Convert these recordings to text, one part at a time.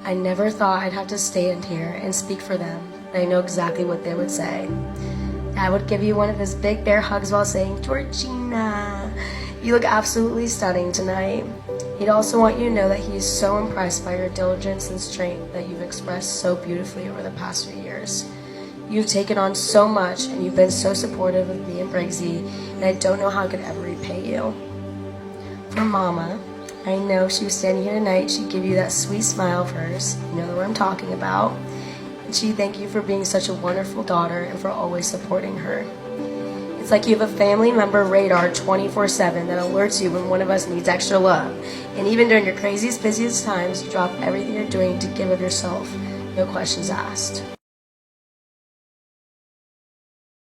I never thought I'd have to stand here and speak for them, but I know exactly what they would say. Dad would give you one of his big bear hugs while saying, "Georgina, you look absolutely stunning tonight." He'd also want you to know that he is so impressed by your diligence and strength that you've expressed so beautifully over the past few years. You've taken on so much, and you've been so supportive of me and Briggsy, and I don't know how I could ever repay you. For Mama, I know if she was standing here tonight, she'd give you that sweet smile of hers. You know what I'm talking about. And she'd thank you for being such a wonderful daughter and for always supporting her. It's like you have a family member radar 24/7 that alerts you when one of us needs extra love. And even during your craziest, busiest times, you drop everything you're doing to give of yourself. No questions asked.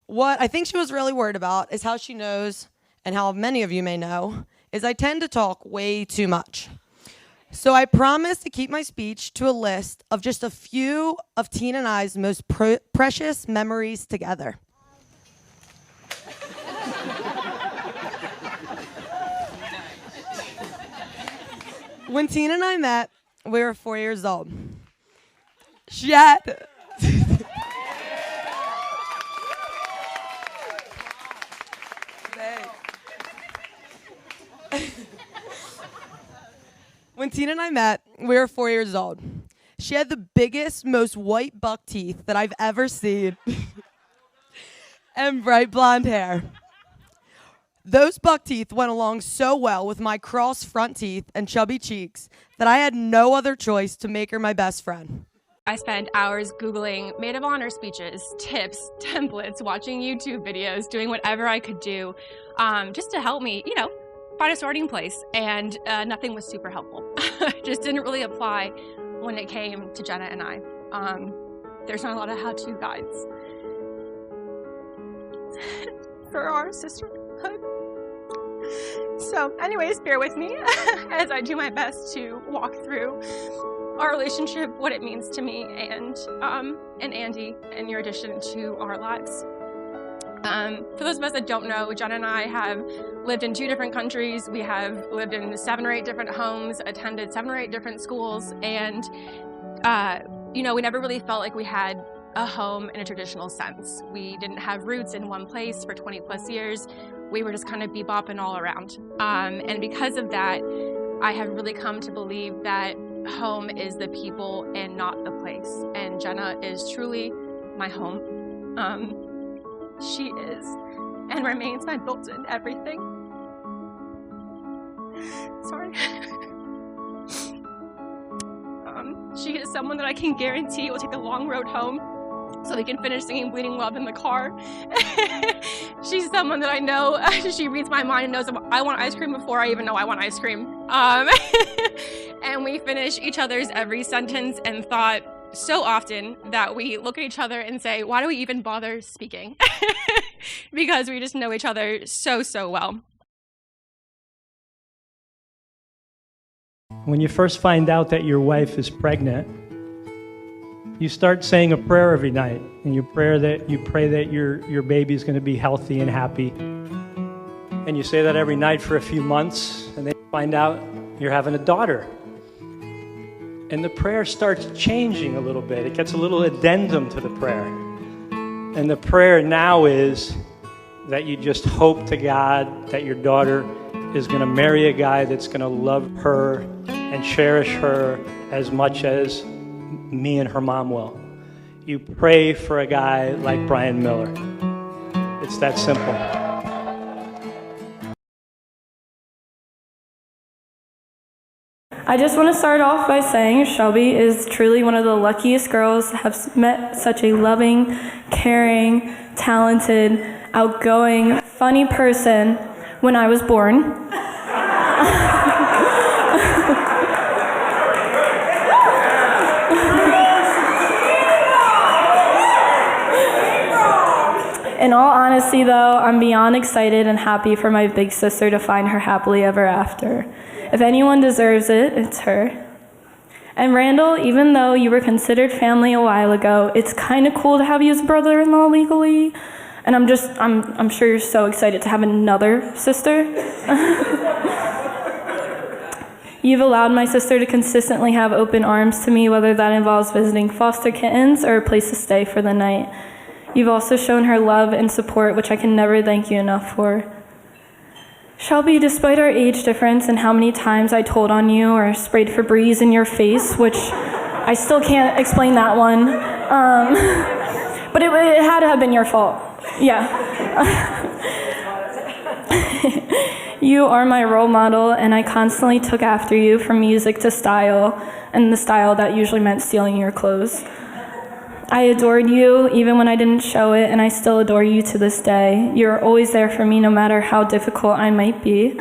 What I think she was really worried about is how she knows, and how many of you may know, is I tend to talk way too much. So I promised to keep my speech to a list of just a few of Tina and I's most precious memories together. When Tina and I met, we were 4 years old. She had... When Tina and I met, we were 4 years old. She had the biggest, most white buck teeth that I've ever seen and bright blonde hair. Those buck teeth went along so well with my crossed front teeth and chubby cheeks that I had no other choice to make her my best friend. I spent hours Googling maid of honor speeches, tips, templates, watching YouTube videos, doing whatever I could do just to help me, find a starting place. And nothing was super helpful. Just didn't really apply when it came to Jenna and I. There's not a lot of how-to guides for our sisterhood. So anyways, bear with me as I do my best to walk through our relationship, what it means to me and Andy, and your addition to our lives. For those of us that don't know, Jenna and I have lived in 2 different countries. We have lived in 7 or 8 different homes, attended 7 or 8 different schools, and we never really felt like we had a home in a traditional sense. We didn't have roots in one place for 20 plus years. We were just kind of bebopping all around. And because of that, I have really come to believe that home is the people and not the place. And Jenna is truly my home. She is and remains my built-in everything. Sorry. She is someone that I can guarantee will take the long road home so we can finish singing Bleeding Love in the car. She's someone that I know, she reads my mind and knows I want ice cream before I even know I want ice cream. And we finish each other's every sentence and thought so often that we look at each other and say, why do we even bother speaking? Because we just know each other so, so well. When you first find out that your wife is pregnant, you start saying a prayer every night, and you pray that your baby's going to be healthy and happy. And you say that every night for a few months, and then you find out you're having a daughter. And the prayer starts changing a little bit. It gets a little addendum to the prayer. And the prayer now is that you just hope to God that your daughter is going to marry a guy that's going to love her and cherish her as much as me and her mom will. You pray for a guy like Brian Miller. It's that simple. I just want to start off by saying Shelby is truly one of the luckiest girls to have met such a loving, caring, talented, outgoing, funny person when I was born. In all honesty, though, I'm beyond excited and happy for my big sister to find her happily ever after. If anyone deserves it, it's her. And Randall, even though you were considered family a while ago, it's kind of cool to have you as brother-in-law legally. And I'm sure you're so excited to have another sister. You've allowed my sister to consistently have open arms to me, whether that involves visiting foster kittens or a place to stay for the night. You've also shown her love and support, which I can never thank you enough for. Shelby, despite our age difference and how many times I told on you or sprayed Febreze in your face, which I still can't explain that one, but it had to have been your fault. Yeah. You are my role model, and I constantly took after you from music to style, and the style that usually meant stealing your clothes. I adored you even when I didn't show it, and I still adore you to this day. You're always there for me no matter how difficult I might be.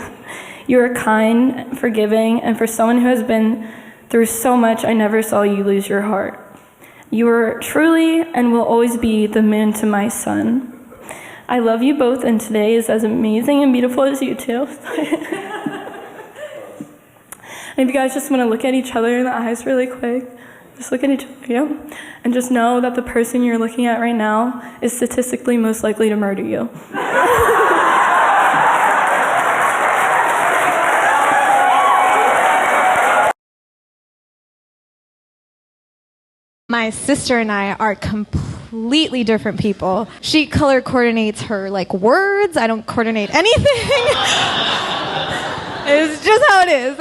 You are kind, forgiving, and for someone who has been through so much, I never saw you lose your heart. You are truly and will always be the moon to my sun. I love you both, and today is as amazing and beautiful as you two. Maybe you guys just want to look at each other in the eyes really quick. Just look at each other, yeah? And just know that the person you're looking at right now is statistically most likely to murder you. My sister and I are completely different people. She color coordinates her words. I don't coordinate anything. It's just how it is.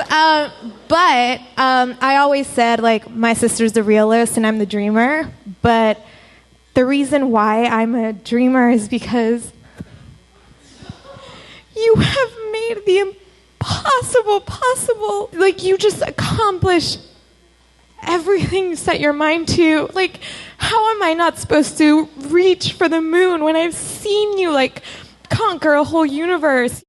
But I always said my sister's the realist and I'm the dreamer. But the reason why I'm a dreamer is because you have made the impossible possible. You just accomplish everything you set your mind to. How am I not supposed to reach for the moon when I've seen you conquer a whole universe?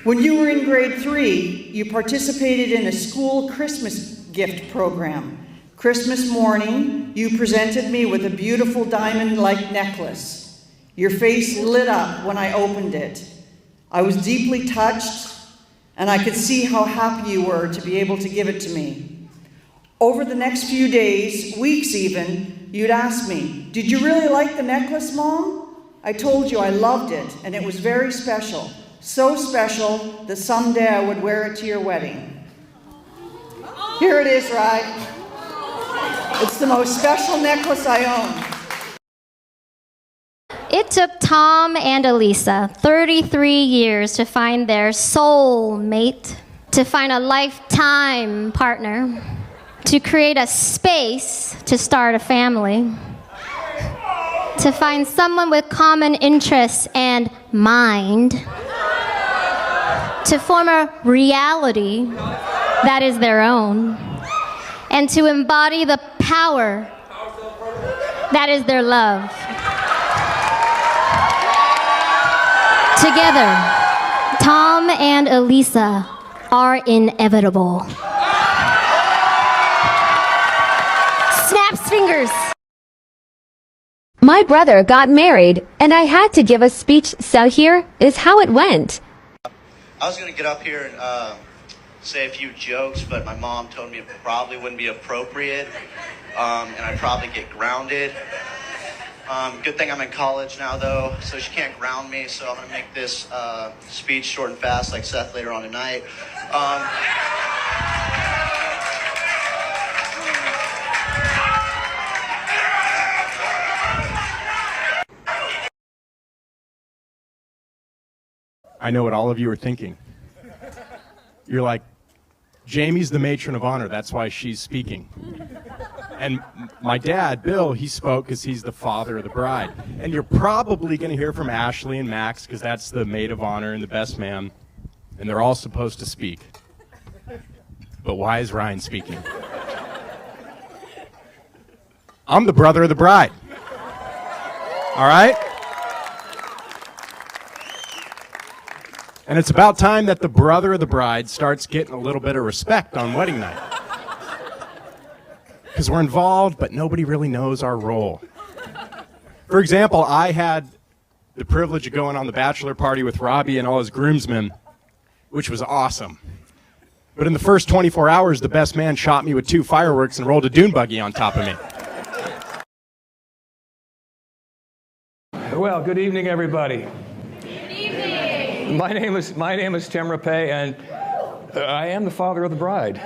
When you were in grade 3, you participated in a school Christmas gift program. Christmas morning, you presented me with a beautiful diamond-like necklace. Your face lit up when I opened it. I was deeply touched, and I could see how happy you were to be able to give it to me. Over the next few days, weeks even, you'd ask me, "Did you really like the necklace, Mom?" I told you I loved it, and it was very special. So special that someday I would wear it to your wedding. Here it is, right? It's the most special necklace I own. It took Tom and Elisa 33 years to find their soul mate, to find a lifetime partner, to create a space to start a family, to find someone with common interests and mind, to form a reality that is their own, and to embody the power that is their love. Together, Tom and Elisa are inevitable. Snaps fingers. My brother got married, and I had to give a speech, so here is how it went. I was going to get up here and say a few jokes, but my mom told me it probably wouldn't be appropriate, and I'd probably get grounded. Good thing I'm in college now, though, so she can't ground me, so I'm going to make this speech short and fast like Seth later on tonight. I know what all of you are thinking. You're like, Jamie's the matron of honor, that's why she's speaking. And my dad, Bill, he spoke because he's the father of the bride. And you're probably going to hear from Ashley and Max because that's the maid of honor and the best man. And they're all supposed to speak. But why is Ryan speaking? I'm the brother of the bride. All right? And it's about time that the brother of the bride starts getting a little bit of respect on wedding night. Because we're involved, but nobody really knows our role. For example, I had the privilege of going on the bachelor party with Robbie and all his groomsmen, which was awesome. But in the first 24 hours, the best man shot me with 2 fireworks and rolled a dune buggy on top of me. Well, good evening, everybody. My name is Tim Rapay, and I am the father of the bride.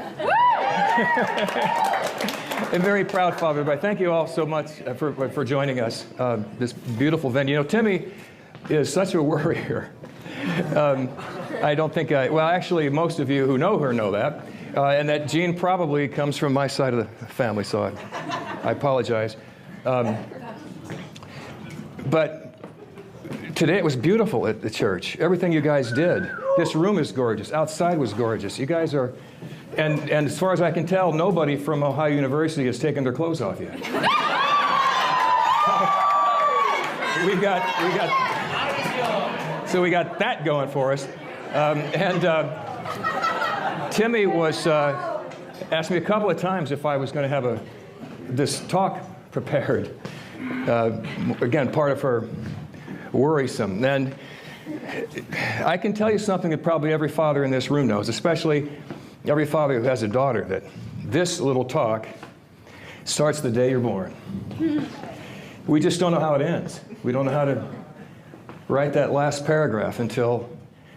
A very proud father, but thank you all so much for joining us. This beautiful venue. You know, Timmy is such a worrier. I don't think well, actually, most of you who know her know that. And that gene probably comes from my side of the family, so I apologize. But today it was beautiful at the church. Everything you guys did. This room is gorgeous. Outside was gorgeous. You guys are, and as far as I can tell, nobody from Ohio University has taken their clothes off yet. So we got that going for us. Timmy was asked me a couple of times if I was going to have this talk prepared. Again, part of her worrisome. And I can tell you something that probably every father in this room knows, especially every father who has a daughter, that this little talk starts the day you're born. We just don't know how it ends. We don't know how to write that last paragraph until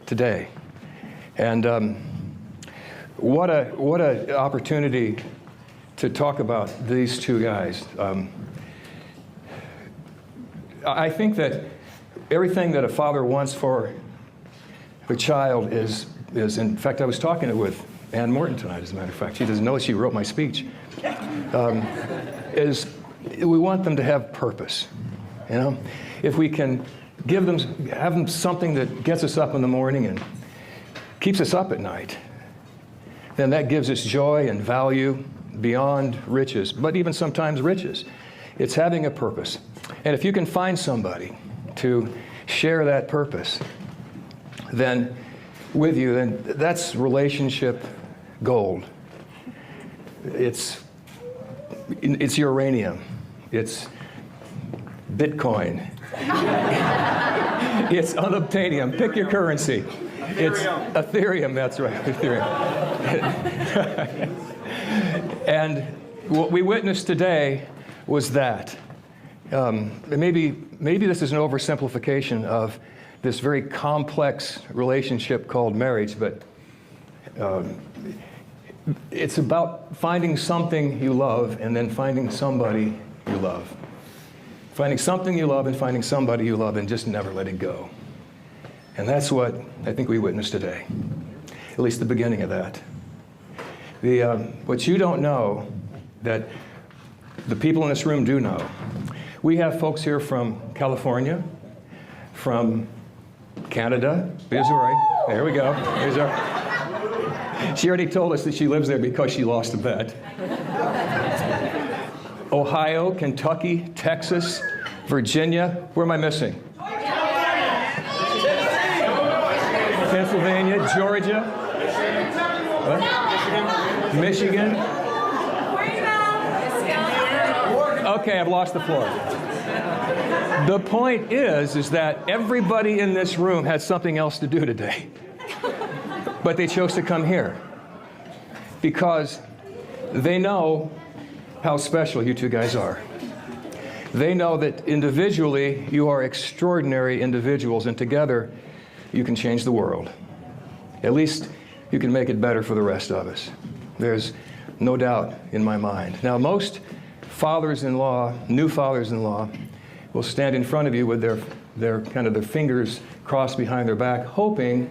today. And what a opportunity to talk about these two guys. I think that everything that a father wants for a child is in fact, I was talking with Ann Morton tonight, as a matter of fact. She doesn't know she wrote my speech. Is we want them to have purpose. You know, if we can have them something that gets us up in the morning and keeps us up at night, then that gives us joy and value beyond riches, but even sometimes riches. It's having a purpose. And if you can find somebody to share that purpose with you, then that's relationship gold. It's uranium. It's Bitcoin. It's unobtainium. Pick your currency. It's Ethereum, that's right, Ethereum. And what we witnessed today was that. Maybe this is an oversimplification of this very complex relationship called marriage, but it's about finding something you love and then finding somebody you love. Finding something you love and finding somebody you love and just never letting go. And that's what I think we witnessed today, at least the beginning of that. What you don't know that the people in this room do know. We have folks here from California, from Canada. Bizarre. There we go. She already told us that she lives there because she lost a bet. Ohio, Kentucky, Texas, Virginia. Where am I missing? Pennsylvania, Georgia, Michigan. Okay, I've lost the floor. The point is that everybody in this room had something else to do today. But they chose to come here because they know how special you two guys are. They know that individually you are extraordinary individuals, and together you can change the world. At least you can make it better for the rest of us. There's no doubt in my mind. Now, most fathers-in-law, new fathers-in-law, will stand in front of you with their fingers crossed behind their back, hoping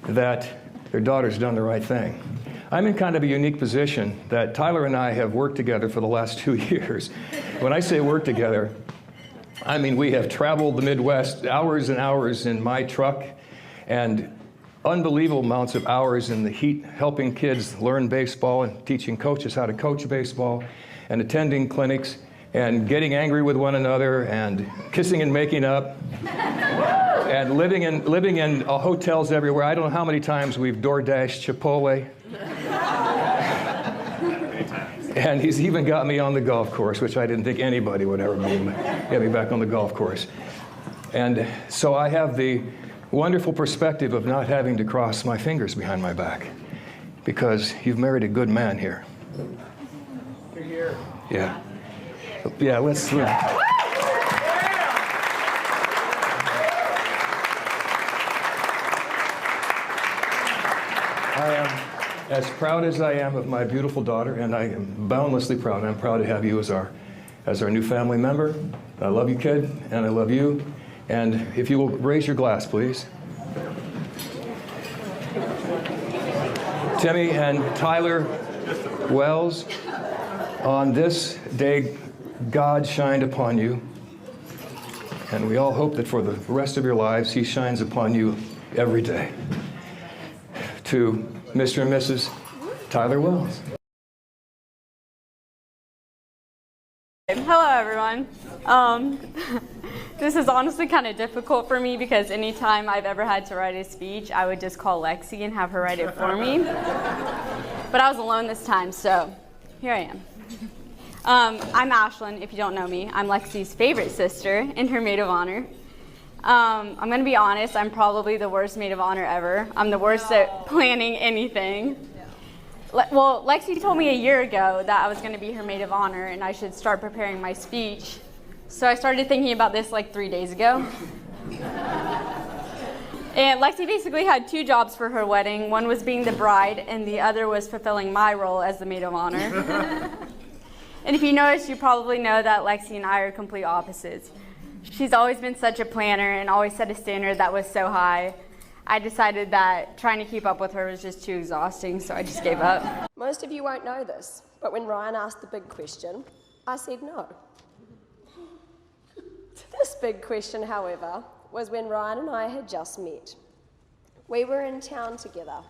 that their daughter's done the right thing. I'm in kind of a unique position that Tyler and I have worked together for the last 2 years. When I say work together, I mean we have traveled the Midwest hours and hours in my truck and unbelievable amounts of hours in the heat helping kids learn baseball and teaching coaches how to coach baseball and attending clinics and getting angry with one another and kissing and making up and living in hotels everywhere. I don't know how many times we've door-dashed Chipotle. And he's even got me on the golf course, which I didn't think anybody would ever be able to get me back on the golf course. And so I have the wonderful perspective of not having to cross my fingers behind my back because you've married a good man here. You're here. Yeah. Yeah, let's... I am as proud as I am of my beautiful daughter, and I am boundlessly proud. I'm proud to have you as our new family member. I love you, kid, and I love you. And if you will raise your glass, please. Timmy and Tyler Wells, on this day, God shined upon you. And we all hope that for the rest of your lives, he shines upon you every day. To Mr. and Mrs. Tyler Wells. Hello, everyone. This is honestly kind of difficult for me because anytime I've ever had to write a speech, I would just call Lexi and have her write it for me. But I was alone this time, so here I am. I'm Ashlyn, if you don't know me. I'm Lexi's favorite sister and her maid of honor. I'm going to be honest, I'm probably the worst maid of honor ever. I'm the worst at planning anything. Well, Lexi told me a year ago that I was going to be her maid of honor and I should start preparing my speech. So I started thinking about this like 3 days ago. And Lexi basically had 2 jobs for her wedding. One was being the bride and the other was fulfilling my role as the maid of honor. And if you notice, you probably know that Lexi and I are complete opposites. She's always been such a planner and always set a standard that was so high. I decided that trying to keep up with her was just too exhausting, so I just gave up. Most of you won't know this, but when Ryan asked the big question, I said no. This big question, however, was when Ryan and I had just met. We were in town together,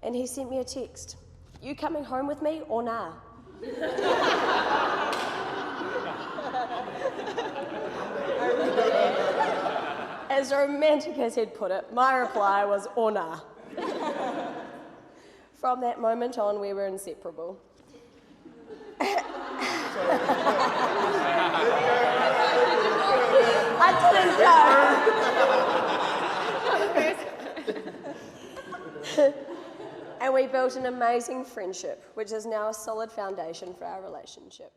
and he sent me a text. You coming home with me or nah? As romantic as he'd put it, my reply was or nah. From that moment on, we were inseparable. I didn't know. And we built an amazing friendship, which is now a solid foundation for our relationship.